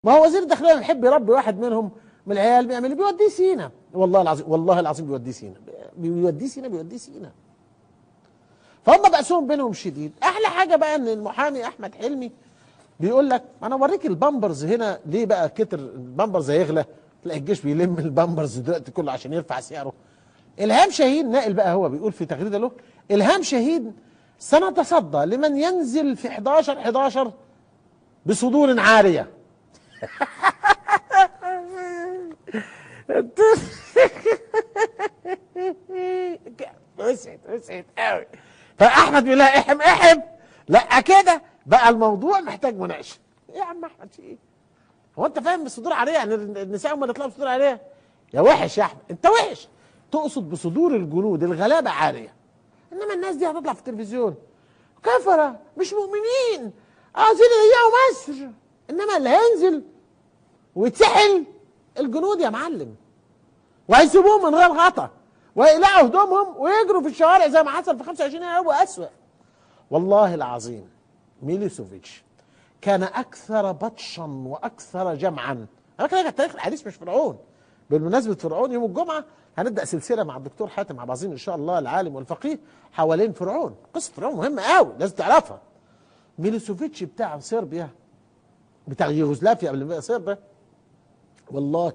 ما هو وزير الداخليه بيحب يربي واحد منهم من العيال، بيعمل ايه؟ بيوديه سينا. والله العظيم، والله العظيم بيوديه سينا، بيوديه سينا، بيوديه سينا. فهم بأسهم بينهم شديد. احلى حاجه بقى ان المحامي احمد حلمي بيقول لك انا اوريك البامبرز هنا ليه بقى كتر البامبرز هيغلى. تلاقي الجيش بيلم البامبرز دلوقتي كله عشان يرفع سعره. الهام شاهين ناقل بقى، هو بيقول في تغريده له: الهام شاهين سنتصدى لمن ينزل في 11/11 بصدور عاريه. وسعت قوي. فاحمد بيقول لها احم احم، لا كده بقى الموضوع محتاج مناقشه. ايه يا عم احمد في ايه؟ هو انت فاهم بصدور عاريه يعني النساء هم اللي يطلعوا بصدور عاريه؟ يا وحش يا احمد، انت وحش. تقصد بصدور الجنود الغلابه عاريه، انما الناس دي هتطلع في التلفزيون كفره مش مؤمنين عايزين يضيعوا مصر، انما اللي هينزل ويتسحل الجنود يا معلم، وهيسيبوهم من غير غطا ويقلعوا هدومهم ويجروا في الشوارع زي ما حصل في 25 يناير واسوأ. والله العظيم ميلوسوفيتش كان اكثر بطشا واكثر جمعا. انا كده التاريخ الحديث مش فرعون. بالمناسبه فرعون يوم الجمعه هنبدا سلسله مع الدكتور حاتم عباظين ان شاء الله العالم والفقيه حوالين فرعون. قصه فرعون مهمه قوي لازم تعرفها. ميلوسوفيتش بتاع صربيا، بتاع يوغوسلافيا قبل ما صربيا، والله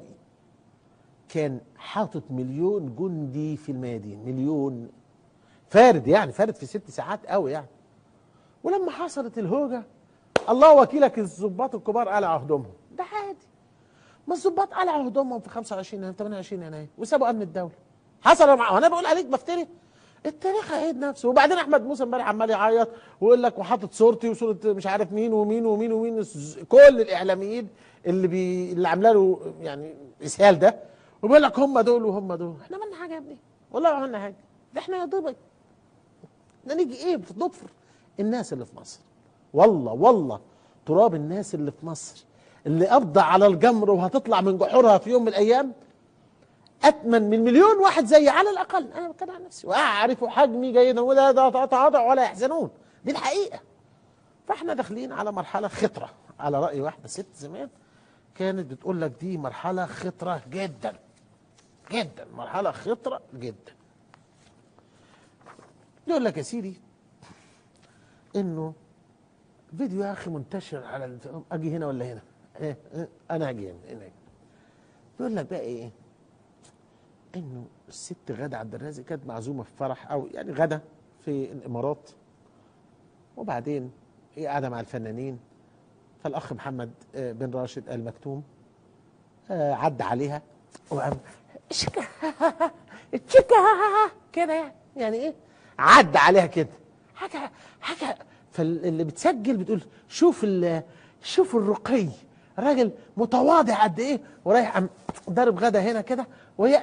كان حاطط 1,000,000 جندي في الميادين، 1,000,000 فارد، يعني فارد في 6 ساعات قوي يعني. ولما حصلت الهوجه الله وكيلك الضباط الكبار قلعوا هدومهم، ده عادي. ما الضباط قلعوا هدومهم في 25 يناير 28 يناير وسابوا امن الدوله. حصل وانا بقول عليك بفتري؟ التاريخ هيعيد نفسه. وبعدين احمد موسى امبارح عمال يعيط ويقول لك وحاطط صورتي وصوره مش عارف مين ومين ومين ومين، كل الاعلاميين اللي عامله له يعني اسهال ده، وبيقول لك هم دول وهم دول. احنا عملنا حاجه يا ابني؟ والله ما عملنا حاجه. ده احنا يا دوبك نيجي ايه نضفر الناس اللي في مصر. والله تراب الناس اللي في مصر اللي قبض على الجمر وهتطلع من جحورها في يوم من الايام اتمن من 1,000,000 واحد زي على الاقل. انا بتكلم عن نفسي واعرف حجمي جيدا، ولا تواضع ولا يحزنون، دي الحقيقه. فاحنا داخلين على مرحله خطره، على راي واحده ست زمان كانت بتقول لك دي مرحله خطره جدا جدا، مرحله خطره جدا. يقول لك يا سيدي انه فيديو يا اخي منتشر على اجي هنا ولا هنا؟ انا اجي هنا. يقول لك بقى ايه؟ انه الست غادة عبد الرازق كانت معزومه في فرح او يعني غدا في الامارات، وبعدين هي قاعده مع الفنانين، فالاخ محمد بن راشد ال مكتوم عدى عليها وقام شكا كده يعني ايه؟ عدى عليها كده حاجه. فاللي بتسجل بتقول شوف الرقي، راجل متواضع قد ايه، ورايح قام ضارب غدا هنا كده وهي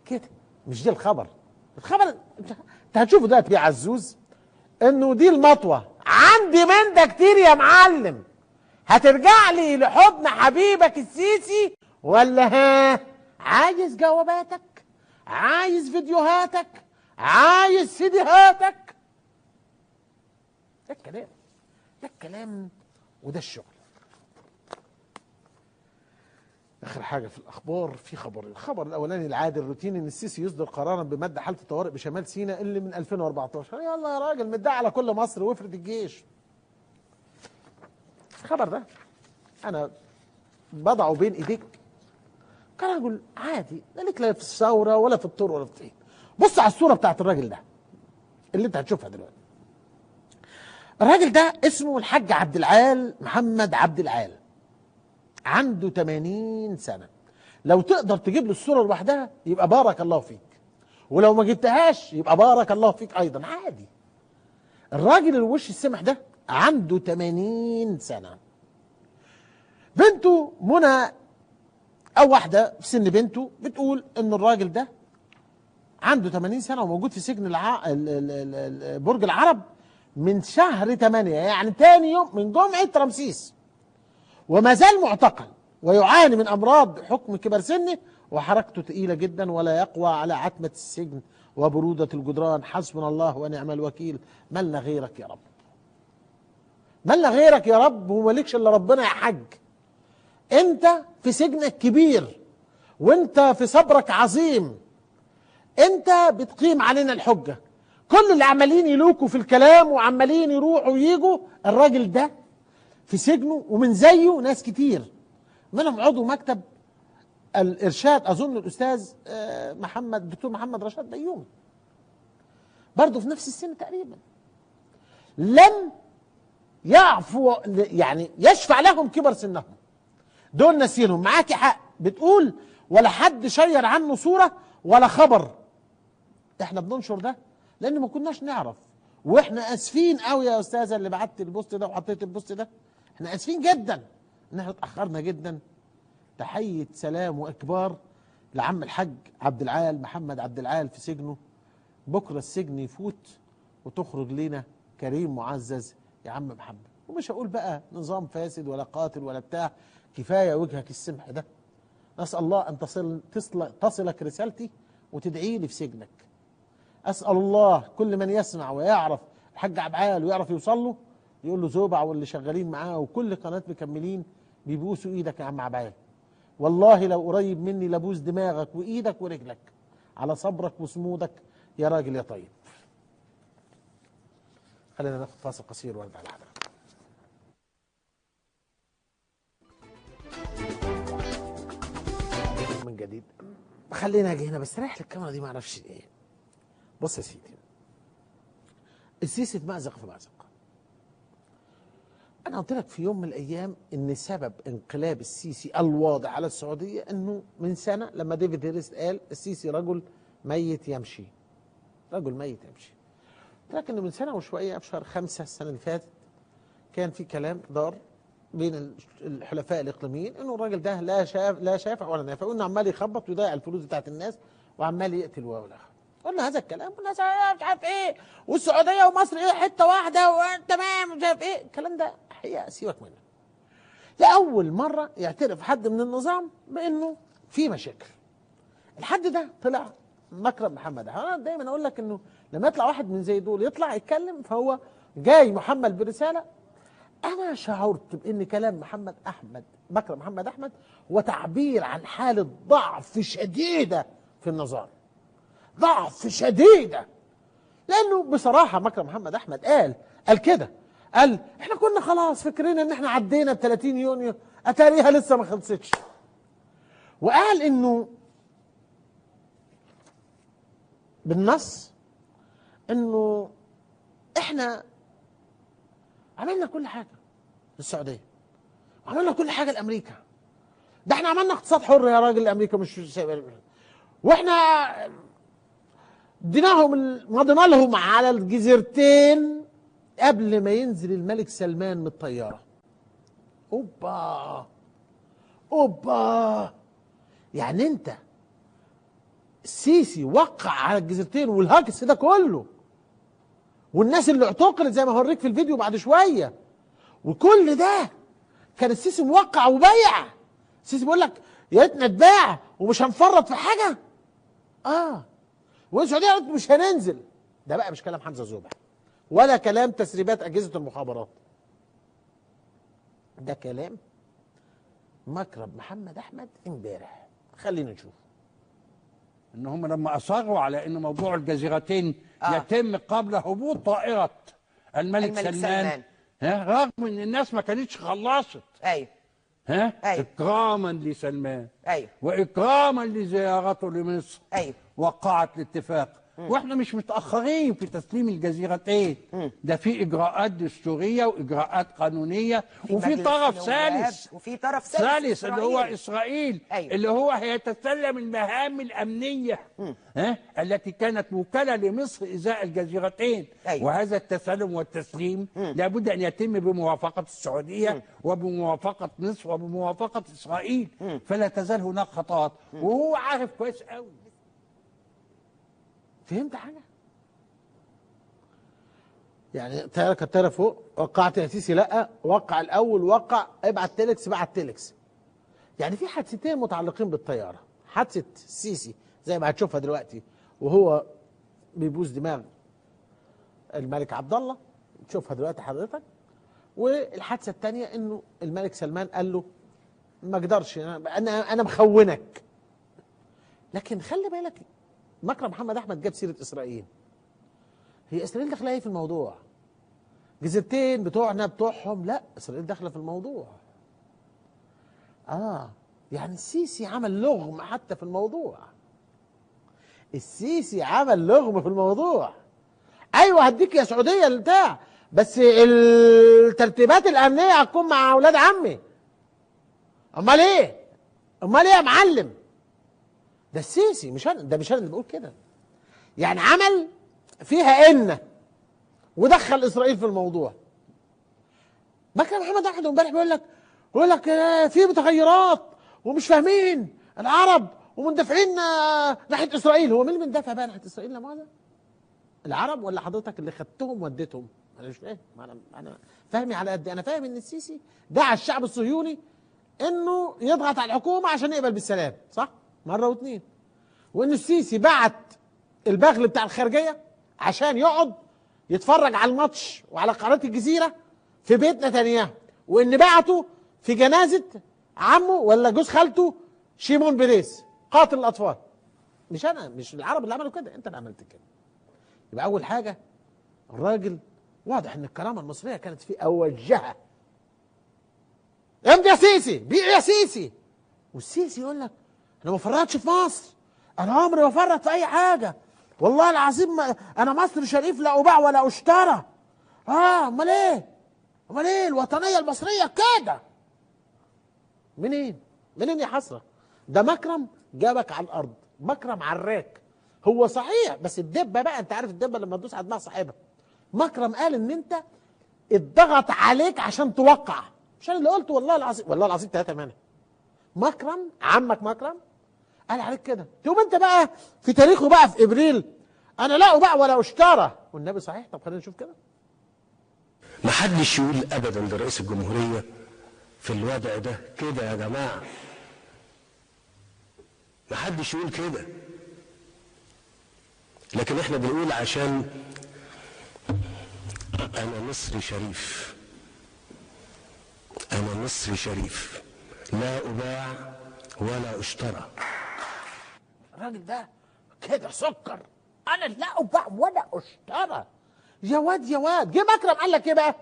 كده. مش دي الخبر انت هتشوفه دلوقتي يا عزوز انه دي المطوه. عندي من ده كتير يا معلم. هترجع لي لحضن حبيبك السيسي ولا ها عايز جواباتك، عايز فيديوهاتك، عايز سيديهاتك؟ ده الكلام وده الشغل. اخر حاجه في الاخبار، في خبرين. الخبر الاولاني العادي الروتيني ان السيسي يصدر قرارا بمد حاله الطوارئ بشمال سيناء اللي من 2014. يلا يا راجل، مدعي على كل مصر وافرد الجيش. الخبر ده انا بضعه بين ايديك كرجل عادي، لا ليك لا في الثوره ولا في الطور ولا في الطين. بص على الصوره بتاعت الراجل ده اللي انت هتشوفها دلوقتي. الراجل ده اسمه الحاج عبد العال محمد عبد العال، عنده 80 سنه. لو تقدر تجيب له الصوره لوحدها يبقى بارك الله فيك، ولو ما جبتهاش يبقى بارك الله فيك ايضا، عادي. الراجل الوش السمح ده عنده 80 سنه. بنته منى او واحده في سن بنته بتقول ان الراجل ده عنده 80 سنه وموجود في سجن برج العرب من شهر 8، يعني تاني يوم من جمعه رمسيس، وما زال معتقل ويعاني من امراض حكم كبر سنه، وحركته ثقيله جدا ولا يقوى على عتمه السجن وبروده الجدران. حسبنا الله ونعم الوكيل. مالنا غيرك يا رب، مالنا غيرك يا رب، ومالكش الا ربنا يا حاج. انت في سجنك كبير، وانت في صبرك عظيم، انت بتقيم علينا الحجة. كل اللي عمالين يلوكوا في الكلام وعمالين يروحوا ويجوا، الراجل ده في سجنه، ومن زيه ناس كتير، منهم عضو مكتب الارشاد اظن الاستاذ الدكتور محمد رشاد بيومي، برضه في نفس السن تقريبا، لم يعفو يعني يشفع لهم كبر سنهم. دول ناسينهم. معاكي حق بتقول ولا حد شير عنه صوره ولا خبر. احنا بننشر ده لان ما كناش نعرف، واحنا اسفين قوي يا استاذه اللي بعت البوست ده وحطيت البوست ده، احنا اسفين جدا ان احنا اتاخرنا جدا. تحيه سلام واكبار لعم الحاج عبد العال محمد عبد العال في سجنه. بكره السجن يفوت وتخرج لنا كريم معزز يا عم محمد. ومش هقول بقى نظام فاسد ولا قاتل ولا بتاع، كفايه وجهك السمح ده. نسال الله ان تصلك رسالتي وتدعي لي في سجنك. اسال الله كل من يسمع ويعرف الحاج عبد العال ويعرف يوصل له يقول له زوبع واللي شغالين معاه وكل قناه مكملين بيبوسوا ايدك يا عم عبد العال. والله لو قريب مني لابوس دماغك وايدك ورجلك على صبرك وصمودك يا راجل يا طيب. خلينا ناخد فاصل قصير وارجع لحضرتك. من جديد خلينا اجي هنا بس رايح للكاميرا دي ما اعرفش ايه. بص يا سيدي، السيسي اتمأزق في مأزق. انا قلت لك في يوم من الايام ان سبب انقلاب السيسي الواضح على السعوديه انه من سنه لما ديفيد هيرست قال السيسي رجل ميت يمشي، رجل ميت يمشي. لكن من سنه وشويه في شهر 5 السنه اللي فاتت كان في كلام دار بين الحلفاء الاقليميين انه الراجل ده لا شافع ولا نافع، وانه عمال يخبط ويضيع الفلوس بتاعت الناس وعمال يقتل واولها. قلنا هذا الكلام والناس مش عارف ايه، والسعوديه ومصر ايه حته واحده وتمام مش عارف ايه، الكلام ده حقيقه سيبك منه. لاول مره يعترف حد من النظام بانه في مشاكل. الحد ده طلع مكرم محمد. انا دايما اقول لك انه لما يطلع واحد من زي دول يطلع يتكلم فهو جاي محمل برساله. انا شعرت بان كلام مكرم محمد احمد هو تعبير عن حاله ضعف شديده في النظام، ضعف شديده. لانه بصراحه مكرم محمد احمد قال كده، قال احنا كنا خلاص فكرنا ان احنا عدينا ب 30 يونيو، اتاريها لسه ما خلصتش. وقال انه بالنص انه احنا عملنا كل حاجه للسعوديه وعملنا كل حاجه لامريكا، ده احنا عملنا اقتصاد حر يا راجل لامريكا مش واحنا مضينا لهم على الجزيرتين قبل ما ينزل الملك سلمان من الطياره. اوبا يعني انت السيسي وقع على الجزيرتين والهاكس ده كله والناس اللي اعتقلت زي ما هوريك في الفيديو بعد شويه، وكل ده كان السيسي موقع وبيع. السيسي بيقول لك يا ريتنا اتباع ومش هنفرط في حاجه. والسعوديه قالت مش هننزل. ده بقى مش كلام حمزه زوبع ولا كلام تسريبات اجهزه المخابرات، ده كلام مكرم محمد احمد امبارح. خلينا نشوف ان هم لما اصروا على ان موضوع الجزيرتين يتم قبل هبوط طائره الملك سلمان. رغم ان الناس ما كانتش خلصت. ايوه اكراما لسلمان. ايوه واكراما لزيارته لمصر. ايوه وقعت الاتفاق. واحنا مش متاخرين في تسليم الجزيرتين. ده في اجراءات دستوريه واجراءات قانونيه وفي طرف ثالث. وفي طرف ثالث اللي هو اسرائيل. أيوة. اللي هو هيتسلم المهام الامنيه التي كانت موكله لمصر ازاء الجزيرتين. أيوة. وهذا التسلم والتسليم لابد ان يتم بموافقه السعوديه وبموافقه مصر وبموافقه اسرائيل. فلا تزال هناك خطوات وهو عارف كويس قوي. فهمت حاجه؟ يعني الطياره فوق، وقعت يا سيسي؟ لا، وقع الاول، وقع ابعت تيلكس، بعت تيلكس. يعني في حادثتين متعلقين بالطياره، حادثه السيسي زي ما هتشوفها دلوقتي وهو بيبوس دماغ الملك عبد الله، تشوفها دلوقتي حضرتك. والحادثه الثانيه انه الملك سلمان قال له ما اقدرش، انا مخونك. لكن خلي بالك، مكرم محمد احمد جاب سيره اسرائيل. هي اسرائيل داخله ايه في الموضوع؟ جزيرتين بتوعنا بتوعهم، لا اسرائيل داخله في الموضوع. يعني السيسي عمل لغم حتى في الموضوع. السيسي عمل لغم في الموضوع. ايوه هديك يا سعوديه البتاع، بس الترتيبات الامنيه هتكون مع اولاد عمي. امال ايه؟ امال ايه يا معلم؟ ده السيسي، مش انا، ده مش انا اللي بقول كده. يعني عمل فيها ودخل اسرائيل في الموضوع. مكرم محمد احمد امبارح بيقول لك في متغيرات ومش فاهمين العرب ومندفعين ناحيه اسرائيل. هو مين اللي مندفع بقى ناحيه اسرائيل؟ لا مؤاخذه، العرب ولا حضرتك اللي خدتهم وديتهم؟ انا مش فاهم. انا فاهمي على قد انا فاهم ان السيسي دعا الشعب الصهيوني انه يضغط على الحكومه عشان يقبل بالسلام، صح؟ مره واثنين. وان السيسي بعت البغل بتاع الخارجيه عشان يقعد يتفرج على الماتش وعلى قناه الجزيره في بيت نتنياهو، وان بعته في جنازه عمه ولا جوز خالته شيمون بريس قاتل الاطفال. مش انا، مش العرب اللي عملوا كده، انت اللي عملت كده. يبقى اول حاجه الراجل واضح ان الكرامه المصريه كانت في اوجها. امتى يا سيسي؟ بيع يا سيسي. والسيسي يقول لك انا ما فرطتش في مصر، انا عمري ما فرط في اي حاجه، والله العظيم انا مصر شريف لا اباع ولا اشترى. امال ايه؟ امال ايه الوطنيه المصريه كده؟ منين؟ منين يا حسره؟ ده مكرم جابك على الارض، مكرم عراك. هو صحيح، بس الدبه بقى، انت عارف الدبه لما تدوس على دماغ صاحبها. مكرم قال ان انت اتضغط عليك عشان توقع، مش انا اللي قلت، والله العظيم، والله العظيم 3 مانع. مكرم عمك مكرم قال عليك كده. تقوم انت بقى في تاريخه بقى في ابريل انا لا اباع ولا اشترى، والنبي صحيح. طب خلينا نشوف كده. ما حدش يقول ابدا لرئيس الجمهوريه في الوضع ده كده يا جماعه، ما حدش يقول كده. لكن احنا بنقول عشان انا مصري شريف، انا مصري شريف لا اباع ولا اشترى. الراجل ده كده سكر، انا لا اباع ولا اشترى. يا واد يا واد، جه مكرم قال لك ايه بقى؟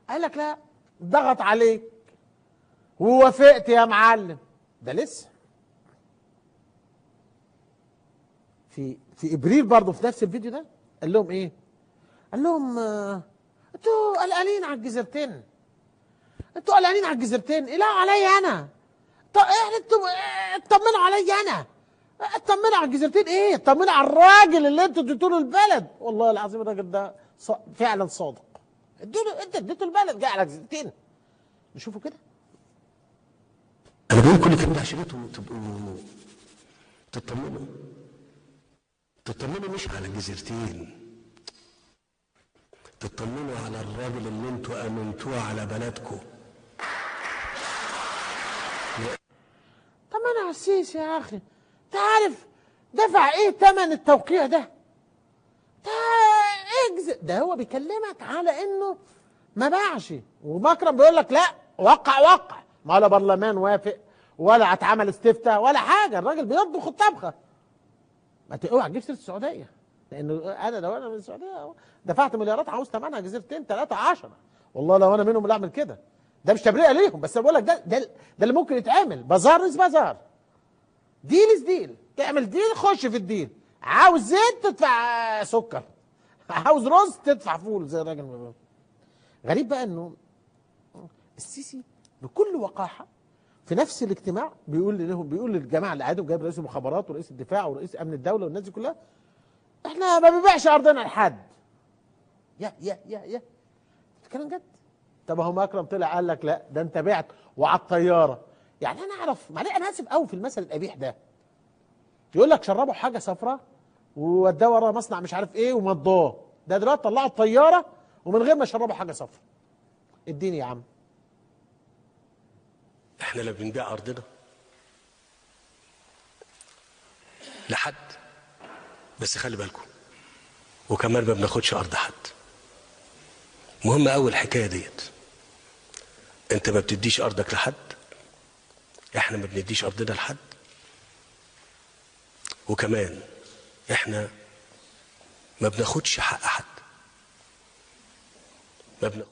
قال لك لا، ضغط عليك ووافقت يا معلم. ده لسه في ابريل برضه في نفس الفيديو ده قال لهم ايه؟ قال لهم انتوا قلقانين على الجزيرتين، انتوا قلقانين على الجزيرتين، الهوا عليا انا. طب انتوا اطمنوا عليا انا، اطمنوا على الجزيرتين ايه؟ اطمنوا على الراجل اللي انتوا اديتوا له البلد. والله العظيم الراجل ده فعلا صادق. انت اديته البلد، جاي على جزيرتين. نشوفوا كده. انا بقول كل الكلام ده عشان انتوا تبقوا تطمنوا مش على الجزيرتين، تطمنوا على الراجل اللي انتوا امنتوه على بلدكم. طمنوا على السيسي يا اخي. انت عارف دفع ايه ثمن التوقيع ده؟ ده هو بيكلمك على انه ما باعش، ومكرم بيقول لك لا وقع. ما لا برلمان وافق ولا اتعمل استفتاء ولا حاجه، الراجل بيطبخ الطبخه. ما اوعى تجيب سيره السعوديه، لانه انا لو انا من السعوديه دفعت مليارات عاوز ثمنها جزيرتين 3 10. والله لو انا منهم اللي اعمل كده. ده مش تبرئه ليهم، بس بقول لك ده اللي ممكن يتعمل. بازار بازار، ديل ديل، تعمل ديل خش في الديل. عاوز زيت تدفع سكر، عاوز رز تدفع فول زي الراجل ما بيقول. غريب بقى انه السيسي بكل وقاحه في نفس الاجتماع بيقول للجماعه اللي قاعدين، جايب رئيس المخابرات ورئيس الدفاع ورئيس امن الدوله والناس دي كلها، احنا ما بنبيعش ارضنا لحد. يا الكلام جد. طب اهو مكرم طلع قال لك لا ده انت بعت وعلى الطياره. يعني انا اعرف، معلش انا اسف قوي في المثل القبيح ده، يقول لك شربوا حاجه صفراء ووداه ورا مصنع مش عارف ايه ومضاه. ده دلوقتي طلعوا الطياره ومن غير ما يشربوا حاجه صفراء. اديني يا عم. احنا لا بنبيع ارضنا لحد، بس خلي بالكم، وكمان ما بناخدش ارض حد. مهم قوي الحكايه ديت. انت ما بتديش ارضك لحد احنا ما بنديش ارضنا لحد، وكمان احنا ما بناخدش حق حد، ما بناخدش.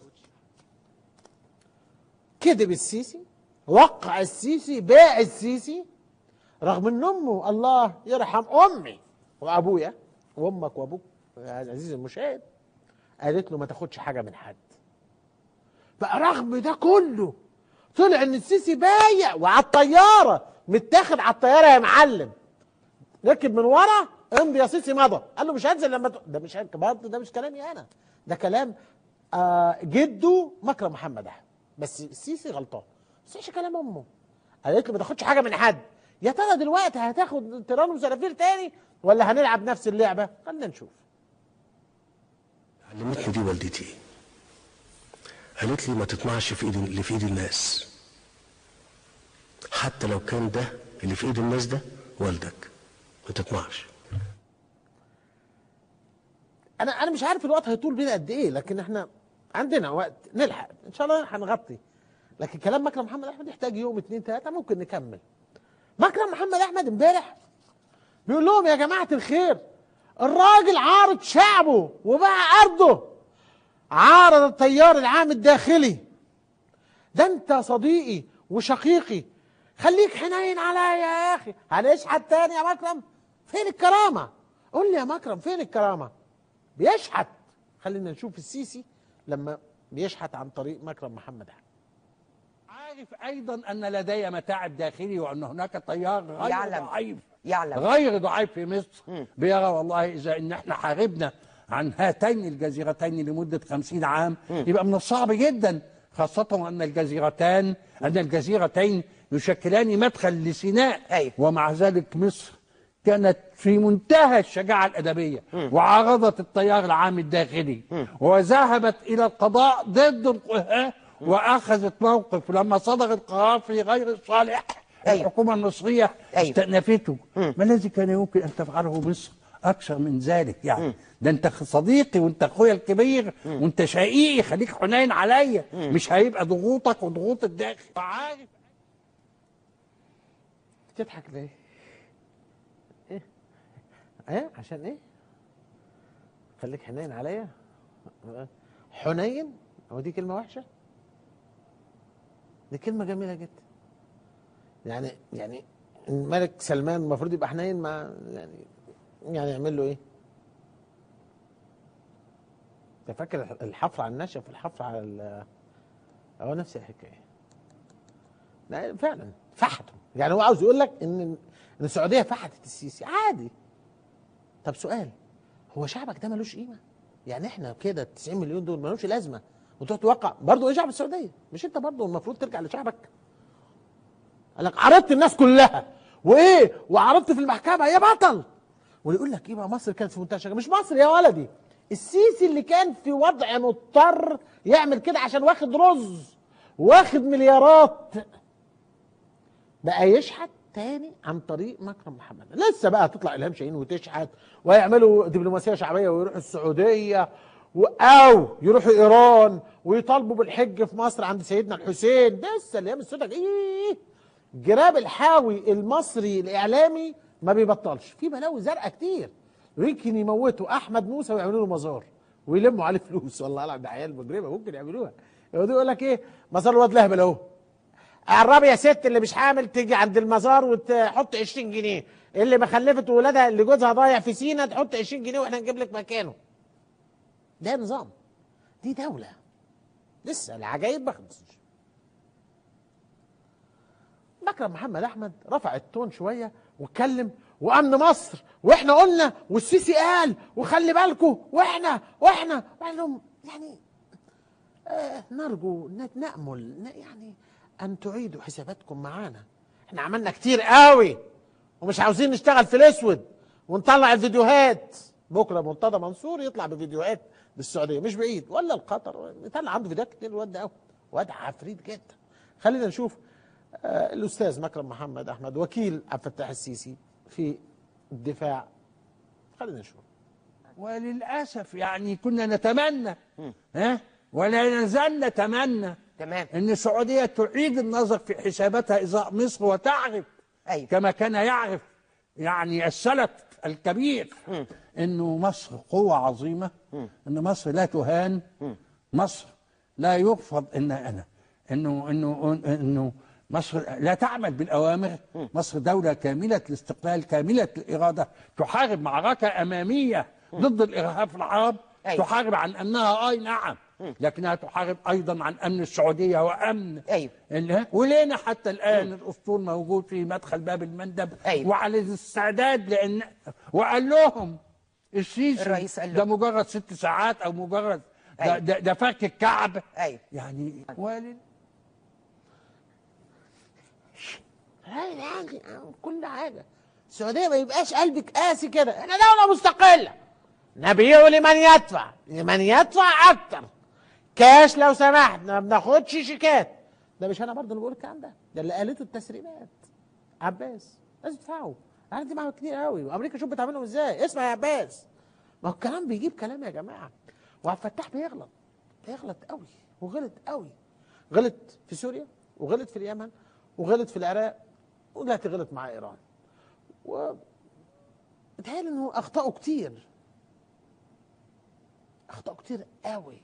كذب السيسي، وقع السيسي، باع السيسي، رغم ان امه الله يرحم امي وابويا وامك وابوك يا عزيزي المشاهد قالت له ما تاخدش حاجه من حد. بقى رغم ده كله طلع ان السيسي بايع، وعلى الطياره متاخد على الطياره يا معلم، ركب من ورا، امضي يا سيسي مضى، قال له مش هنزل لما ده مش برضه، ده مش كلامي انا، ده كلام جده مكرم محمد احمد، بس السيسي غلطان، بس مش كلام امه. قالت له ما تاخدش حاجه من حد. يا ترى دلوقتي هتاخد تيران وزرافير تاني ولا هنلعب نفس اللعبه؟ خلينا نشوف. علمتني دي والدتي، قالت لي ما تطمعش في ايد اللي في ايد الناس، حتى لو كان ده اللي في ايد الناس ده والدك، ما تطمعش. انا مش عارف الوقت هيطول بينا قد ايه، لكن احنا عندنا وقت نلحق ان شاء الله، نلحق نغطي. لكن كلام مكرم محمد احمد يحتاج يوم 2 3 ممكن نكمل. مكرم محمد احمد امبارح بيقول لهم يا جماعه الخير، الراجل عارض شعبه وباع ارضه، عارض التيار العام الداخلي. ده انت صديقي وشقيقي، خليك حنين عليا يا اخي. هنشحت تاني يا مكرم؟ فين الكرامه؟ قول لي يا مكرم فين الكرامه؟ بيشحت. خلينا نشوف السيسي لما بيشحت عن طريق مكرم محمد احمد. عارف ايضا ان لدي متاعب داخلي، وان هناك تيار غير ضعيف في مصر بيرى والله اذا ان احنا حاربنا عن هاتين الجزيرتين لمده 50 عام يبقى من الصعب جدا، خاصه ان الجزيرتين يشكلان مدخل لسيناء. ومع ذلك مصر كانت في منتهى الشجاعة الأدبية وعارضت التيار العام الداخلي وذهبت إلى القضاء ضد وأخذت موقف لما صدر القرار في غير الصالح. الحكومة المصرية استأنفته. ما الذي كان يمكن أن تفعله مصر أكثر من ذلك؟ يعني ده أنت صديقي وأنت أخويا الكبير وأنت شقيقي، خليك حنين عليا، مش هيبقى ضغوطك وضغوط الداخل. عارف تضحك ليه؟ ايه عشان ايه؟ خليك حنين عليا. حنين هو دي كلمه وحشه؟ دي كلمه جميله جدا. يعني الملك سلمان المفروض يبقى حنين مع يعني يعمل له ايه؟ انت فاكر الحفر على النشف والحفر على هو نفس الحكايه. لا فعلا فحته، يعني هو عاوز يقول لك ان السعوديه فحتت السيسي عادي. طب سؤال، هو شعبك ده ملوش قيمه؟ يعني احنا كده 90 مليون دول ملوش لازمه وتروح توقع برضه ايه شعب السعوديه؟ مش انت برضه المفروض ترجع لشعبك؟ قال لك عرضت الناس كلها وايه وعرضت في المحكمه يا بطل، ويقول لك ايه بقى مصر كانت في منتهى الشجاعه. مش مصر يا ولدي، السيسي اللي كان في وضع مضطر يعمل كده عشان واخد رز واخد مليارات بقى يشحت تاني عن طريق مكرم محمد. لسه بقى تطلع الهام شاهين وتشحت ويعملوا دبلوماسيه شعبيه ويروحوا السعوديه او يروحوا ايران ويطالبوا بالحج في مصر عند سيدنا الحسين. لسه الايام السوداء ايه. جراب الحاوي المصري الاعلامي ما بيبطلش، في بلاوي زرقاء كتير. ويمكن يموتوا احمد موسى ويعملوا له مزار ويلموا عليه فلوس. والله العظيم ده عيال مجرمه ممكن يعملوها. يقول لك ايه مزار الواد لهبل اهو، قربي يا ست اللي مش حامل تيجي عند المزار وتحط 20 جنيه، اللي ما خلفت ولادها اللي جوزها ضايع في سينا تحط 20 جنيه واحنا نجيب لك مكانه. ده نظام، دي دولة، لسه العجايب ما خلصتش. مكرم محمد احمد رفع التون شويه واتكلم وامن مصر واحنا قلنا والسيسي قال وخلي بالكم واحنا وقال لهم يعني نرجو نأمل يعني ان تعيدوا حساباتكم معانا. احنا عملنا كتير قوي ومش عاوزين نشتغل في الاسود ونطلع الفيديوهات. بكره مرتضى منصور يطلع بفيديوهات بالسعوديه مش بعيد ولا القطر يطلع عنده فيديوهات كتير. الواد ده واد عفريت جدا. خلينا نشوف الاستاذ مكرم محمد احمد وكيل عبد الفتاح السيسي في الدفاع. خلينا نشوف. وللاسف يعني كنا نتمنى ولا نزال نتمنى تمام. ان السعوديه تعيد النظر في حساباتها ازاء مصر وتعرف أيوة. كما كان يعرف يعني السلف الكبير انه مصر قوه عظيمه، ان مصر لا تهان، مصر لا يرفض انه مصر لا تعمل بالاوامر، مصر دوله كامله الاستقلال كامله الاراده، تحارب معركه اماميه ضد الارهاب في العرب. أيوة. تحارب عن امنها، اي نعم، لكنها تحارب ايضا عن امن السعوديه وامن ولينا حتى الان الاسطول موجود في مدخل باب المندب. وعلى الاستعداد، لان وقال لهم السيسي الرئيس قال ده مجرد 6 ساعات او مجرد ده فرك الكعب. يعني يعني كل حاجه السعوديه ما يبقاش قلبك قاسي كده. احنا دوله مستقله، نبيع لمن يدفع اكتر كاش لو سمحت، ما بناخدش شيكات. ده مش انا برضه اللي بقول الكلام ده اللي قالته التسريبات. عباس لازم تدفعوا، انا دي معاهم كتير قوي، وامريكا شوف بتعملهم ازاي. اسمع يا عباس، ما هو الكلام بيجيب كلام يا جماعه. وعبد الفتاح بيغلط قوي، وغلط قوي. غلط في سوريا، وغلط في اليمن، وغلط في العراق، ودلوقتي غلط مع ايران. بيتهيألي انه اخطاوا كتير قوي.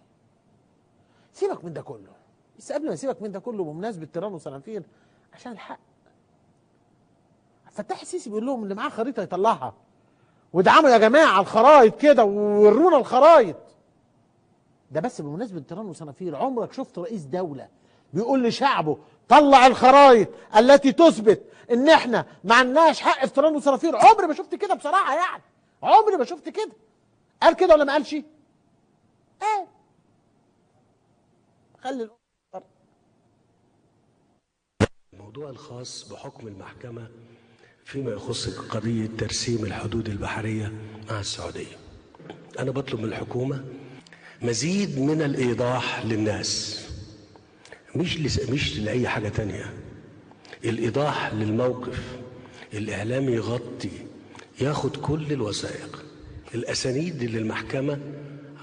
سيبك من ده كله، بس قبل ما سيبك من ده كله، بمناسبه تيران وصنافير، عشان الحق، فتح السيسي بيقول لهم اللي معاه خريطه يطلعها، وادعموا يا جماعه على الخرايط كده وورونا الخرايط. ده بس بمناسبه تيران وصنافير، عمرك شفت رئيس دوله بيقول لشعبه طلع الخرايط التي تثبت ان احنا ما عندناش حق في تيران وصنافير؟ عمري ما شفت كده بصراحه، يعني عمري ما شفت كده. قال كده ولا ما قالش؟ خلي الموضوع الخاص بحكم المحكمة فيما يخص قضية ترسيم الحدود البحرية مع السعودية، أنا بطلب من الحكومة مزيد من الإيضاح للناس، مش لأي حاجة تانية. الإيضاح للموقف، الإعلام يغطي، ياخد كل الوثائق، الأسانيد اللي المحكمة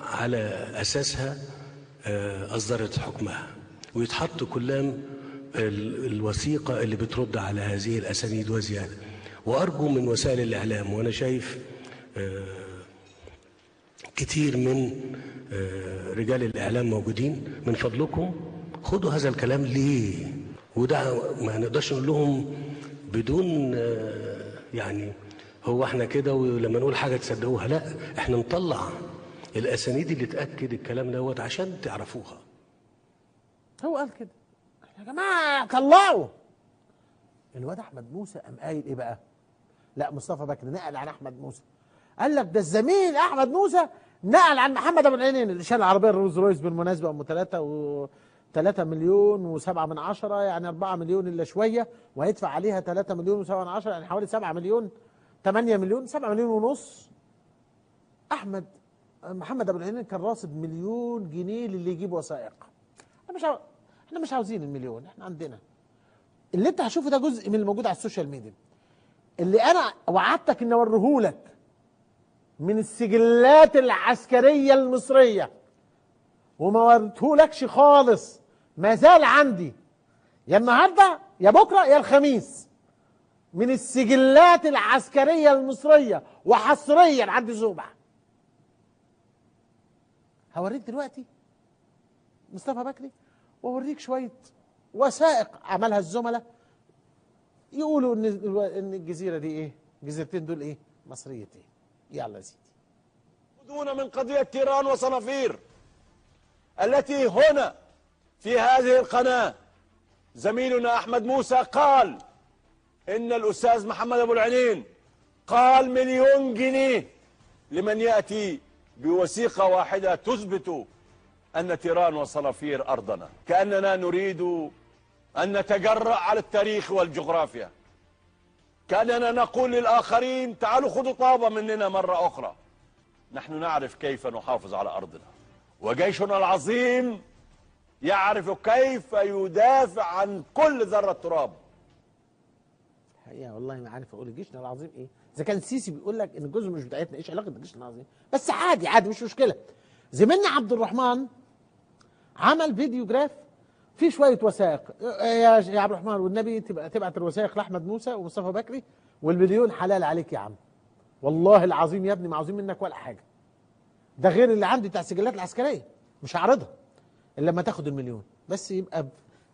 على أساسها أصدرت حكمها، ويتحط كلام الوثيقة اللي بترد على هذه الأسانيد وزيادة. وأرجو من وسائل الإعلام، وأنا شايف كتير من رجال الإعلام موجودين، من فضلكم خدوا هذا الكلام ليه، وده ما نقدرش نقول لهم بدون يعني هو احنا كده ولما نقول حاجة تصدقوها، لا، احنا نطلع الأسانيد اللي تأكد الكلام دوت عشان تعرفوها. هو قال كده يا جماعة، طلعوا. الواد أحمد موسى قام قايل إيه بقى؟ لا، مصطفى بكر نقل عن أحمد موسى، قال لك ده الزميل أحمد موسى نقل عن محمد أبو العينين اللي شال العربية الرولز رويس بالمناسبة، أم 3 مليون و7 من عشرة، يعني 4 مليون إلا شوية، وهيدفع عليها 3 مليون و7 من عشرة، يعني حوالي 7 مليون، 8 مليون، 7 مليون ونص. محمد أبو العينين كان راصد 1,000,000 جنيه للي يجيب وثائق. احنا مش عاوزين المليون، احنا عندنا اللي انت هتشوفه ده جزء من الموجود على السوشيال ميديا، اللي انا وعدتك ان اوريهولك من السجلات العسكريه المصريه، وما وريتهولكش خالص، ما زال عندي يا النهارده يا بكره يا الخميس، من السجلات العسكريه المصريه وحصريا عند زوبع. هوريك دلوقتي مصطفى بكري، واوريك شويه وثائق عملها الزملاء يقولوا ان الجزيره دي ايه، الجزيرتين دول ايه، مصريتين. يلا يا سيدي. دون من قضيه تيران وصنافير التي هنا في هذه القناه زميلنا احمد موسى قال ان الاستاذ محمد ابو العينين قال 1,000,000 جنيه لمن ياتي بوثيقه واحده تثبت أن تيران وصنافير أرضنا، كأننا نريد أن نتجرأ على التاريخ والجغرافيا، كأننا نقول للآخرين تعالوا خذوا طابة مننا مرة أخرى. نحن نعرف كيف نحافظ على أرضنا، وجيشنا العظيم يعرف كيف يدافع عن كل ذرة تراب. الحقيقة والله ما عارف أقول جيشنا العظيم إيه، إذا كان السيسي بيقول لك إن الجزر مش بتاعتنا، إيش علاقة جيشنا العظيم؟ بس عادي مش مشكلة. زميلنا عبد الرحمن عمل فيديو جراف في شويه وثائق يا عبد الرحمن والنبي، تبعت الوثائق لاحمد موسى ومصطفى بكري والمليون حلال عليك يا عم. والله العظيم يا ابني ما عاوزين منك ولا حاجه. ده غير اللي عندي بتاع السجلات العسكريه مش هعرضها الا لما تاخد المليون، بس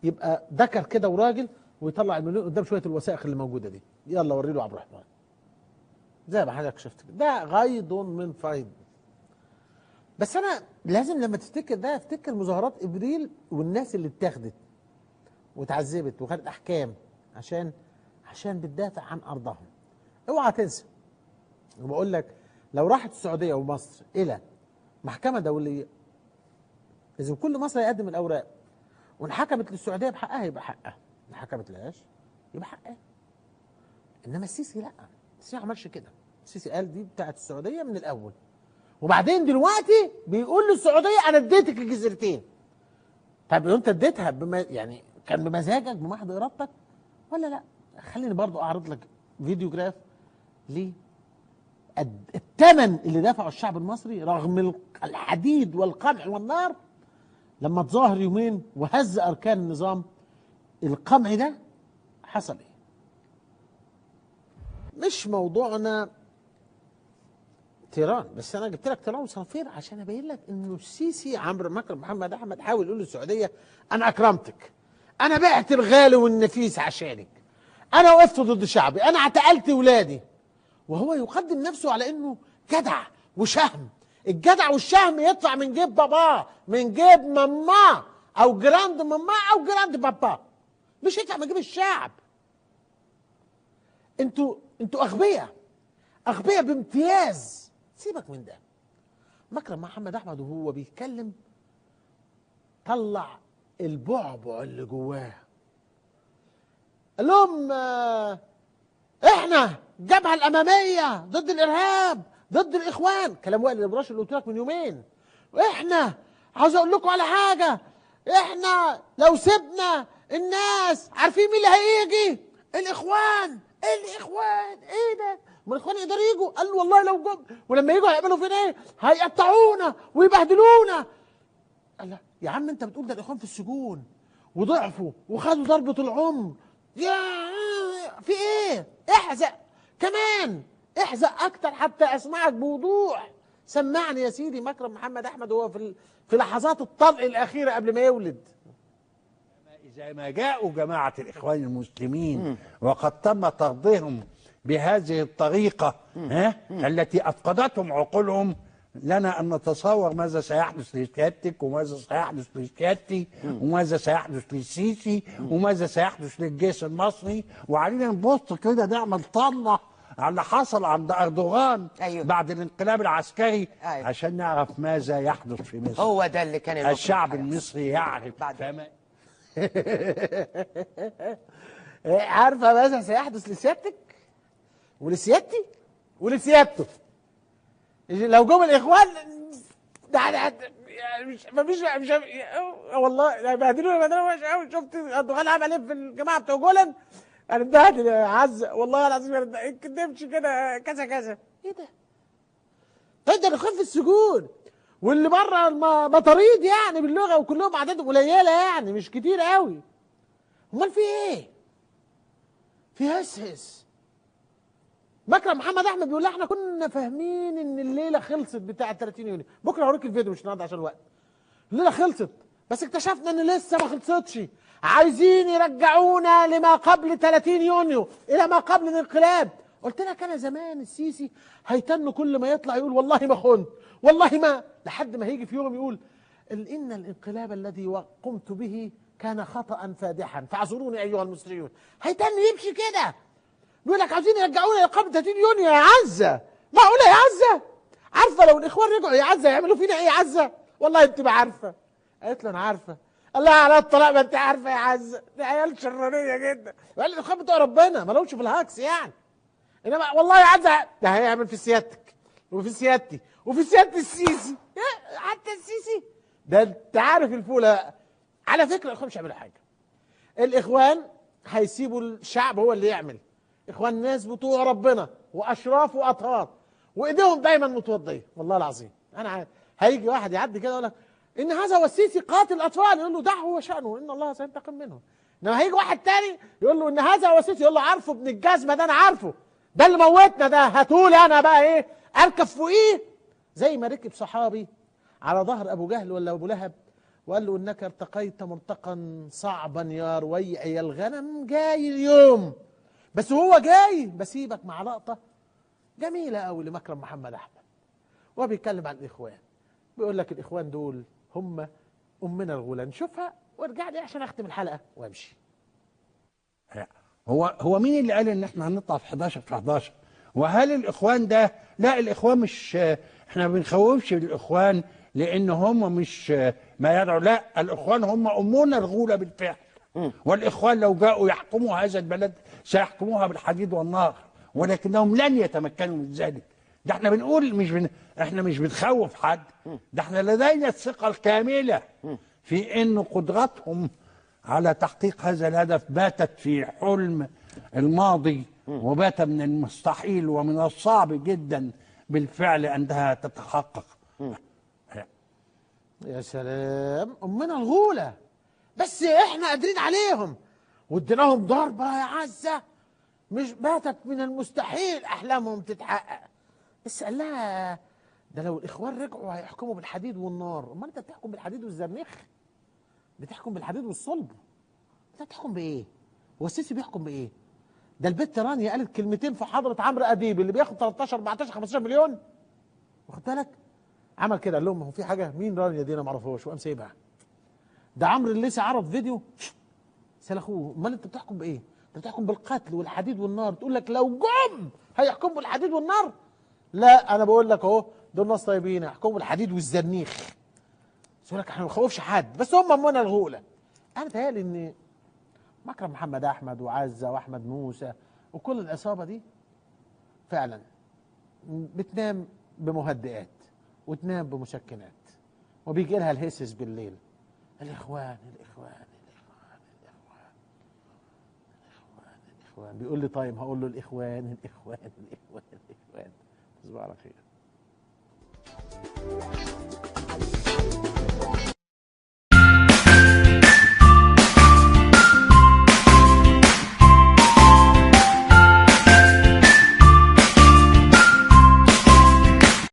يبقى ذكر كده وراجل ويطلع المليون قدام شويه الوثائق اللي موجوده دي. يلا وري له عبد الرحمن زي ما حضرتك شفت كده، ده غيض من فيض. بس انا لازم لما تفتكر ده افتكر مظاهرات ابريل والناس اللي اتاخدت وتعذبت وخدت احكام عشان بتدافع عن ارضهم. اوعى تنسى، وبقول لك لو راحت السعوديه ومصر الى محكمه دوليه لازم كل مصر يقدم الاوراق، وان حكمت للسعوديه بحقها يبقى حقها، ان حكمت لهاش يبقى حقها. انما السيسي لا، السيسي ما عملش كده. السيسي قال دي بتاعت السعوديه من الاول، وبعدين دلوقتي بيقول للسعوديه انا اديتك الجزيرتين. طب لو انت اديتها يعني كان بمزاجك بمحض ارادتك ولا لا؟ خليني برضو اعرض لك فيديو جراف ليه الثمن اللي دفعه الشعب المصري رغم الحديد والقمع والنار لما تظاهر يومين وهز اركان النظام. القمع ده حصل ايه؟ مش موضوعنا تيران، بس انا جبت لك تيران وصنافير عشان ابين لك انه السيسي عمرو مكرم محمد احمد حاول يقول للسعوديه انا اكرمتك، انا بعت الغالي والنفيس عشانك، انا وقفت ضد شعبي، انا اعتقلت ولادي، وهو يقدم نفسه على انه جدع وشهم. الجدع والشهم يطلع من جيب باباه، من جيب ماماه او جراند ماماه او جراند باباه، مش يطلع من جيب الشعب. انتوا اغبياء، اغبياء بامتياز. سيبك من ده. مكرم محمد احمد وهو بيتكلم طلع البعبع اللي جواه، قال لهم احنا الجبهه الاماميه ضد الارهاب ضد الاخوان، كلام وائل الابراش اللي قلت لك من يومين. واحنا عاوز اقول لكم على حاجه، احنا لو سيبنا الناس عارفين مين اللي هيجي؟ الاخوان ايه ده؟ ما الاخوان يقدروا يجوا؟ قال له والله لو جم، ولما يجوا هيعملوا فينا ايه؟ هيقطعونا ويبهدلونا. قال لا يا عم انت بتقول ده الاخوان في السجون وضعفوا وخدوا ضربه العمر، يا في ايه؟ احزق كمان، احزق اكتر حتى اسمعك بوضوح. سمعني يا سيدي مكرم محمد احمد وهو في لحظات الطلق الاخيره قبل ما يولد. إذا ما جاءوا جماعة الإخوان المسلمين وقد تم طردهم بهذه الطريقة التي أفقدتهم عقولهم، لنا أن نتصور ماذا سيحدث لسيادتك وماذا سيحدث لسيادتي وماذا سيحدث للسيسي وماذا سيحدث للجيش المصري. وعلينا نبص كده نعمل طلة على اللي حصل عند أردوغان بعد الانقلاب العسكري عشان نعرف ماذا يحدث في مصر. هو ده اللي كان الشعب المصري يعرف عارفه ماذا سيحدث لسيادتك ولسيادتي ولسيادته لو جم الاخوان. مفيش والله بهدلونا وحش قوي. شفت اردوغان عمل ايه في الجماعه بتوع جولان؟ انا اتبهدل يا عز والله العظيم، ما كدبش كده كذا كذا. ايه ده؟ طيب ده الاخوان في السجون واللي بره مطاريد يعني باللغه وكلهم اعدادهم قليله يعني مش كتير قوي. امال في ايه؟ في هسهس. مكرم محمد احمد بيقول احنا كنا فاهمين ان الليله خلصت بتاعه 30 يونيو. بكره هوريك الفيديو مش النهارده عشان الوقت. الليله خلصت بس اكتشفنا ان لسه ما خلصتش، عايزين يرجعونا لما قبل 30 يونيو، الى ما قبل الانقلاب. قلت لك انا زمان السيسي هيتن كل ما يطلع يقول والله ما خنت والله ما، لحد ما هيجي في يوم يقول ان الانقلاب الذي قمت به كان خطأ فادحا فاعذروني ايها المصريون. هيتن يمشي كده بيقول لك عايزين يرجعونا لقبل 30 يونيو. يا عزه معقوله يا عزه؟ عارفه لو الاخوان رجعوا يا عزه يعملوا فينا ايه يا عزه؟ والله انت ما عارفه. قالت له انا عارفه. الله على الطلاق ما انت عارفه يا عزه، دي عيال شرانيه جدا. قال الاخوان بتوع ربنا ما لهمش في الهاكس يعني، انما والله يا عزه ده هيعمل في سيادتك وفي سيادتي وفي سياده السيسي. حتى السيسي ده انت عارف الفوله. على فكره الاخوان مش هيعملوا حاجه. الاخوان هيسيبوا الشعب هو اللي يعمل. اخوان ناس بتوع ربنا واشراف واطهار وايديهم دايما متوضيه. والله العظيم انا عارف. هيجي واحد يعدي كده يقول لك ان هذا والسيسي قاتل الاطفال، يقول له دعه وشأنه ان الله سينتقم منه. انما هيجي واحد تاني يقول له ان هذا والسيسي، يقول له عارفه ابن الجزمه ده، انا عارفه ده اللي موتنا ده، هاتولي انا بقى ايه اركب فوقيه. زي ما ركب صحابي على ظهر ابو جهل ولا ابو لهب وقال له انك ارتقيت مرتقا صعبا يا رويعي الغنم، جاي اليوم. بس هو جاي بسيبك مع لقطه جميله قوي لمكرم محمد احمد وهو بيتكلم عن الاخوان. بيقول لك الاخوان دول هم امنا الغلا. نشوفها وارجع لي عشان اختم الحلقه وامشي. هو مين اللي قال ان احنا هنطلع في 11 في 11؟ وهل الاخوان ده، لا الاخوان مش، احنا ما بنخوفش الاخوان لان هم مش ما يدعوا، لا الاخوان هم امنا الغولة بالفعل. والاخوان لو جاءوا يحكموا هذا البلد سيحكموها بالحديد والنار، ولكنهم لن يتمكنوا من ذلك. ده احنا بنقول احنا مش بنخوف حد، ده احنا لدينا الثقة الكاملة في ان قدرتهم على تحقيق هذا الهدف باتت في حلم الماضي، وبات من المستحيل ومن الصعب جدا بالفعل انها تتحقق. يا سلام، امنا الغولة، بس احنا قادرين عليهم واديناهم ضربة يا عزة. مش باتت من المستحيل احلامهم تتحقق. بس قال لها ده لو الاخوان رجعوا هيحكموا بالحديد والنار. امال انت بتحكم بالحديد والزرنيخ؟ بتحكم بالحديد والصلب. انت بتحكم بايه؟ هو السيسي بيحكم بايه؟ ده البت رانيا قالت كلمتين في حضرة عمرو اديب اللي بياخد 13 14 15 مليون، واخد بالك؟ عمل كده قال لهم هو في حاجه؟ مين رانيا دي؟ انا ما اعرفهاش، وقام سايبها. ده عمرو الليثي عرض فيديو سلخوه. امال انت بتحكم بايه؟ انت بتحكم بالقتل والحديد والنار. تقول لك لو جم هيحكموا بالحديد والنار؟ لا انا بقول لك اهو دول ناس طيبين هيحكموا بالحديد والزرنيخ. يقول لك احنا ما بنخوفش حد، بس هم امنا الغوله. انا بتهيألي ان مكرم محمد احمد وعزه واحمد موسى وكل العصابه دي فعلا بتنام بمهدئات وتنام بمسكنات، وبيجي لها الهسس بالليل. الاخوان الاخوان الاخوان الاخوان الاخوان الاخوان. بيقول لي طيب هقول له الاخوان الاخوان الاخوان الاخوان. تصبحوا على خير.